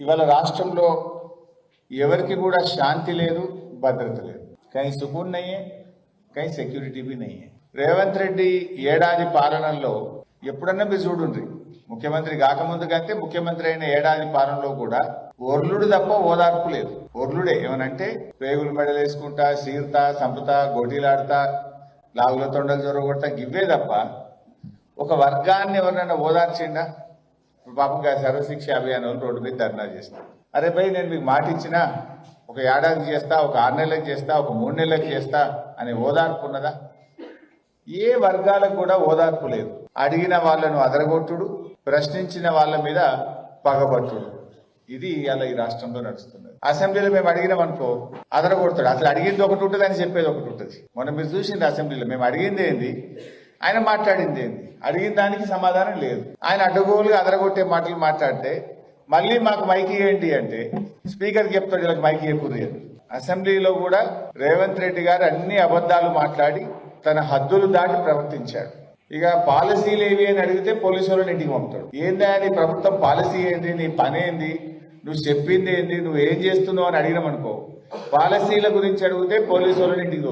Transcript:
ఇవాళ రాష్ట్రంలో ఎవరికి కూడా శాంతి లేదు, భద్రత లేదు. కहीं सुकून नहीं है, कहीं సెక్యూరిటీ भी नहीं है. రేవంత్ రెడ్డి ఏడాది పాలనలో ఎప్పుడన్నా మీరు చూడుండ్రి, ముఖ్యమంత్రి కాకముందు కంటే ముఖ్యమంత్రి అయిన ఏడాది పాలనలో కూడా ఓర్లుడు తప్ప ఓదార్పు లేదు. ఓర్లుడే ఏమనంటే పేగులు మెడలేసుకుంటా, సీర్తా, సంపుతా, గోటీలాడతా, లాగుల తొండలు జొరగొడతా గివ్వే తప్ప ఒక వర్గాన్ని ఎవరినైనా ఓదార్చిండా? పాపం సర్వశిక్ష అభియాన్ వాళ్ళు రోడ్డు మీద ధర్నా చేస్తారు. అరే భయ్, నేను మీకు మాట ఇచ్చినా ఒక ఏడాది చేస్తా, ఒక 6 నెలలకు చేస్తా, ఒక 3 నెలలకు చేస్తా అనే ఓదార్పు ఉన్నదా? ఏ వర్గాలకు కూడా ఓదార్పు లేదు. అడిగిన వాళ్ళను అదరగొట్టుడు, ప్రశ్నించిన వాళ్ళ మీద పగబట్టుడు, ఇది అలా ఈ రాష్ట్రంలో నడుస్తున్నది. అసెంబ్లీలో మేము అడిగినాం అనుకో అదరగొడతాడు. అసలు అడిగింది ఒకటి ఉంటుంది అని చెప్పేది ఒకటి ఉంటుంది. మొన్న మీరు చూసింది అసెంబ్లీలో మేము అడిగింది ఏంది, ఆయన మాట్లాడింది ఏంది, అడిగిన దానికి సమాధానం లేదు. ఆయన అడ్డగోలుగా అదరగొట్టే మాటలు మాట్లాడితే మళ్ళీ మాకు మైకి ఏంటి అంటే స్పీకర్కి చెప్తాడు, ఇలా మైకి చెప్పుర్రి అని. అసెంబ్లీలో కూడా రేవంత్ రెడ్డి గారు అన్ని అబద్ధాలు మాట్లాడి తన హద్దులు దాటి ప్రవర్తించాడు. ఇక పాలసీలు ఏవి అని అడిగితే పోలీసు వాళ్ళని ఇంటికి పంపుతాడు. ఏందా నీ ప్రభుత్వం పాలసీ ఏంది, నీ పని ఏంది, నువ్వు చెప్పింది ఏంది, నువ్వు ఏం చేస్తున్నావు అని అడిగినామనుకో, పాలసీల గురించి అడిగితే పోలీసు వాళ్ళని ఇంటికి